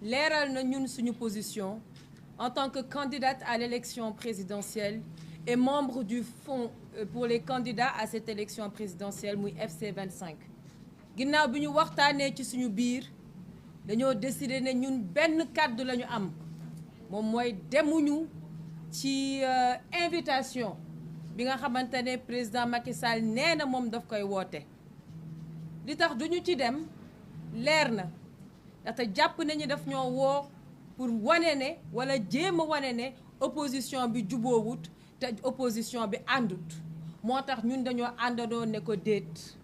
leeral na ñun suñu position en tant que candidate à l'élection présidentielle et membre du fonds pour les candidats à cette élection présidentielle muy FC 25 ginnaaw bi ñu waxtaanee ci suñu biir dañoo décider ne ñun benn kàddu la ñu am moom mooy demuñu ci invitation bi nga xamante ne président Macky Sall nee na moom daf koy woote li tax duñu ci dem leer na ndaxte jàpp nañu daf ñoo woo pour wane ne wala jéem a wane ne opposition bi juboowut te opposition bi àndut moo tax ñun dañoo àndandoo ne ko déet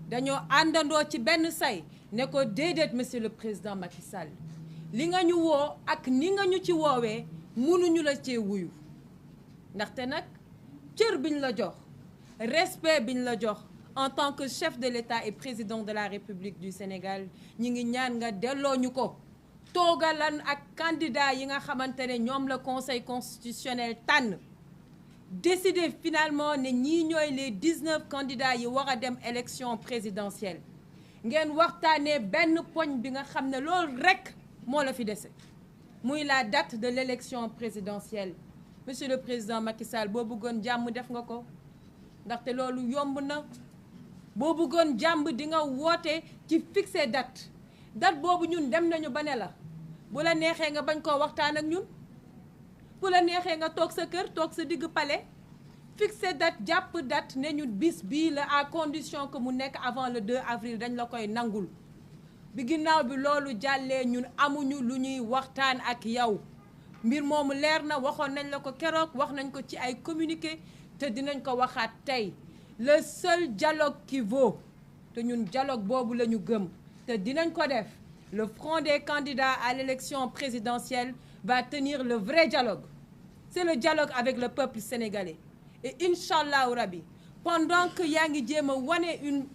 dañoo àndandoo ci benn say ne ko déedéet monsieur le président Macky Sall li nga ñu woo ak ni nga ñu ci woowee mënuñu la cee wuyu ndaxte nag cër biñ la jox respect biñ la jox en tant que chef de l'État et président de la République du Sénégal ñi ngi ñaan nga delloo ñu ko toogalan ak candidat yi nga xamante ne ñoom la conseil constitutionnel tànn décider finalement ne ñii ñooy les 19 candidats yi war a dem élection présidentielle ngeen waxtaanee benn poñ bi nga xam ne loolu rekk moo la fi dese muy la date de l'élection présidentielle monsieur le président Macky Sall boo bëggoon jàmm def nga ko ndaxte loolu yomb na boo bëggoon jàmm di nga woote ci fixé date boobu ñun dem nañu ba ne la bu la neexee nga bañ koo waxtaan ak ñun bu la neexee nga toog sa kër toog sa digg palais fixé date jàpp date ne ñu bis bii la à condition que mu nekk avant le 2 avril dañ la koy nangul bi ginnaaw bi loolu jàllee ñun amuñu lu ñuy waxtaan ak yow mbir moomu leer na waxoon nañ la ko keroog wax nañ ko ci ay communiqué te dinañ ko waxaat tey le seul dialogue qui vaut te ñun dialogue boobu la ñu gëm te dinañ ko def le front des candidats à l'élection présidentielle va tenir le vrai dialogue c'est le dialogue avec le peuple sénégalais et inchallahu rabbi pendant que yaa ngi jéem a wane une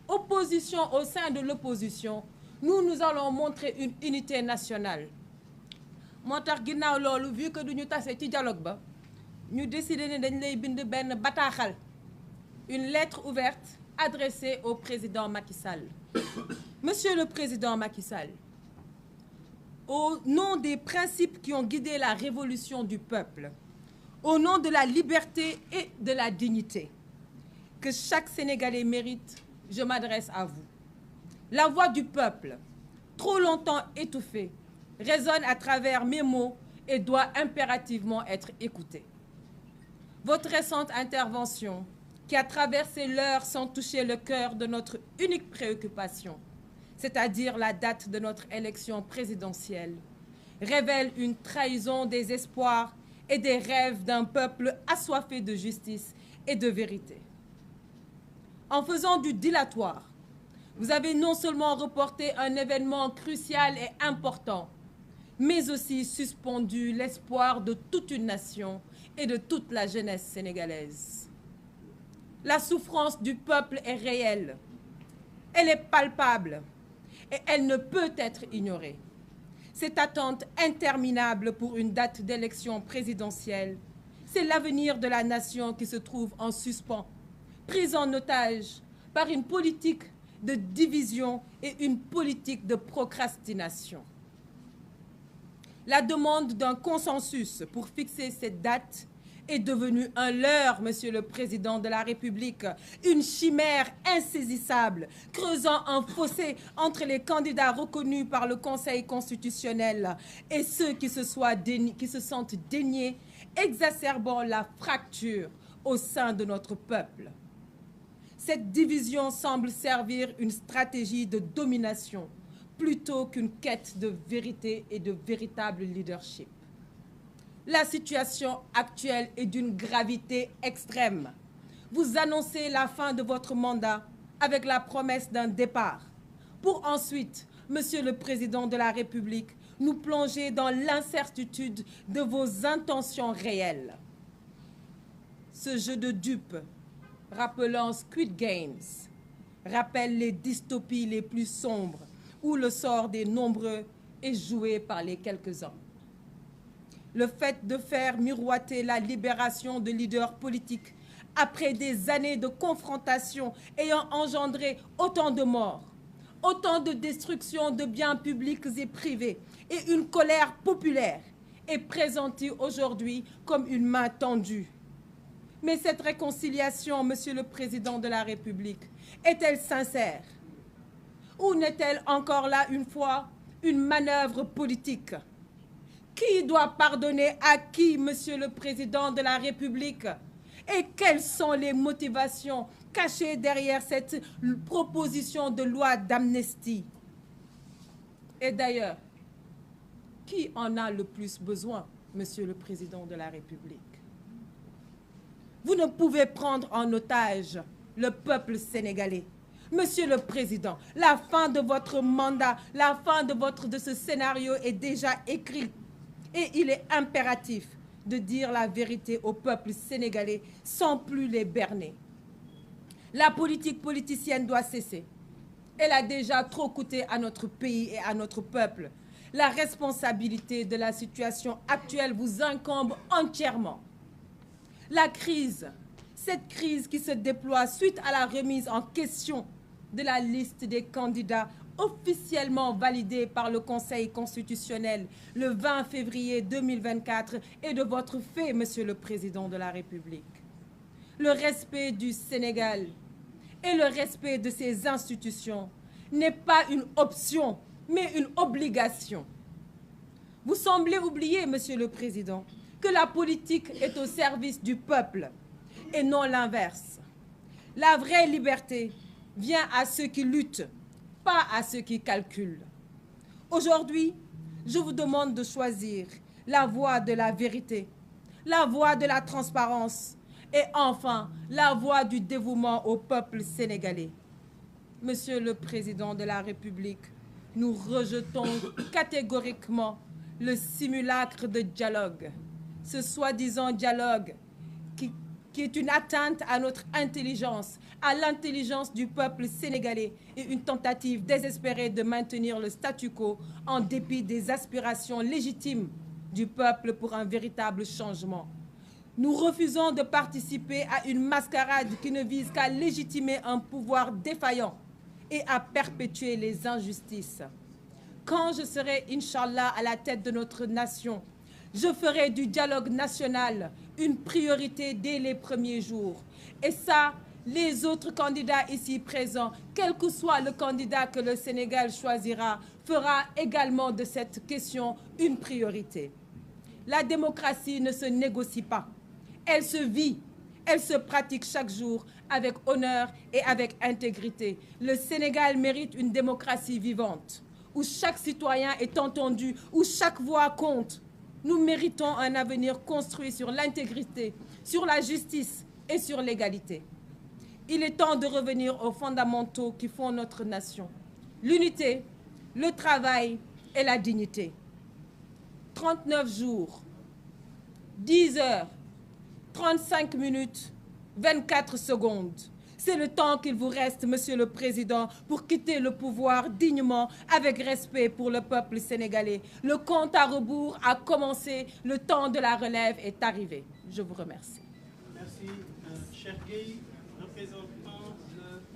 opposition au sein de l'opposition nous allons montrer une unité nationale moo tax ginnaaw loolu vu que duñu tase ci dialogue ba ñu décider ne dañ lay bind benn bataaxal une lettre ouverte adressée au président Macky Sall monsieur le président Macky Sall au nom des principes qui ont guidé la révolution du peuple au nom de la liberté et de la dignité que chaque Sénégalais mérite je m'adresse à vous la voix du peuple trop longtemps étouffée résonne à travers mes mots et doit impérativement être écoutée. Votre récente intervention, qui a traversé l'heure sans toucher le cœur de notre unique préoccupation, c'est-à-dire la date de notre élection présidentielle, révèle une trahison des espoirs et des rêves d'un peuple assoiffé de justice et de vérité. En faisant du dilatoire, vous avez non seulement reporté un événement crucial et important, mais aussi suspendu l'espoir de toute une nation et de toute la jeunesse sénégalaise. La souffrance du peuple est réelle, elle est palpable et elle ne peut être ignorée. Cette attente interminable pour une date d'élection présidentielle, c'est l'avenir de la nation qui se trouve en suspens, prise en otage par une politique de division et une politique de procrastination. La demande d'un consensus pour fixer cette date est devenue un leurre, monsieur le président de la République, une chimère insaisissable, creusant un fossé entre les candidats reconnus par le Conseil constitutionnel et ceux qui se sentent déniés, exacerbant la fracture au sein de notre peuple. Cette division semble servir une stratégie de domination plutôt qu'une quête de vérité et de véritable leadership. La situation actuelle est d'une gravité extrême. Vous annoncez la fin de votre mandat avec la promesse d'un départ, pour ensuite, monsieur le président de la République, nous plonger dans l'incertitude de vos intentions réelles. Ce jeu de dupes, rappelant Squid Games, rappelle les dystopies les plus sombres où le sort des nombreux est joué par les quelques-uns. Le fait de faire miroiter la libération de leaders politiques après des années de confrontation ayant engendré autant de morts, autant de destruction de biens publics et privés et une colère populaire est présentée aujourd'hui comme une main tendue. Mais cette réconciliation, Monsieur le Président de la République, est-elle sincère? Ou n'est-elle encore là une fois une manœuvre politique? Qui doit pardonner à qui, Monsieur le Président de la République? Et quelles sont les motivations cachées derrière cette proposition de loi d'amnistie? Et d'ailleurs, qui en a le plus besoin, Monsieur le Président de la République? Vous ne pouvez prendre en otage le peuple sénégalais. Monsieur le Président, la fin de votre mandat, la fin de ce scénario est déjà écrite. Et il est impératif de dire la vérité au peuple sénégalais sans plus les berner. La politique politicienne doit cesser. Elle a déjà trop coûté à notre pays et à notre peuple. La responsabilité de la situation actuelle vous incombe entièrement. La crise, cette crise qui se déploie suite à la remise en question de la liste des candidats officiellement validée par le Conseil constitutionnel le 20 février 2024 est de votre fait, Monsieur le Président de la République. Le respect du Sénégal et le respect de ses institutions n'est pas une option, mais une obligation. Vous semblez oublier, Monsieur le Président, que la politique est au service du peuple et non l'inverse. La vraie liberté vient à ceux qui luttent, pas à ceux qui calculent. Aujourd'hui, je vous demande de choisir la voie de la vérité, la voie de la transparence et enfin la voie du dévouement au peuple sénégalais. Monsieur le Président de la République, nous rejetons catégoriquement le simulacre de dialogue, ce soi-disant dialogue qui est une atteinte à notre intelligence, à l'intelligence du peuple sénégalais et une tentative désespérée de maintenir le statu quo en dépit des aspirations légitimes du peuple pour un véritable changement. Nous refusons de participer à une mascarade qui ne vise qu'à légitimer un pouvoir défaillant et à perpétuer les injustices. Quand je serai, Inch'Allah, à la tête de notre nation, je ferai du dialogue national une priorité dès les premiers jours. Et ça, les autres candidats ici présents, quel que soit le candidat que le Sénégal choisira, fera également de cette question une priorité. La démocratie ne se négocie pas. Elle se vit, elle se pratique chaque jour avec honneur et avec intégrité. Le Sénégal mérite une démocratie vivante, où chaque citoyen est entendu, où chaque voix compte. Nous méritons un avenir construit sur l'intégrité, sur la justice et sur l'égalité. Il est temps de revenir aux fondamentaux qui font notre nation. L'unité, le travail et la dignité. 39 jours, 10 heures, 35 minutes, 24 secondes. C'est le temps qu'il vous reste, Monsieur le Président, pour quitter le pouvoir dignement, avec respect pour le peuple sénégalais. Le compte à rebours a commencé, le temps de la relève est arrivé. Je vous remercie. Merci. Cheikh Gueye représente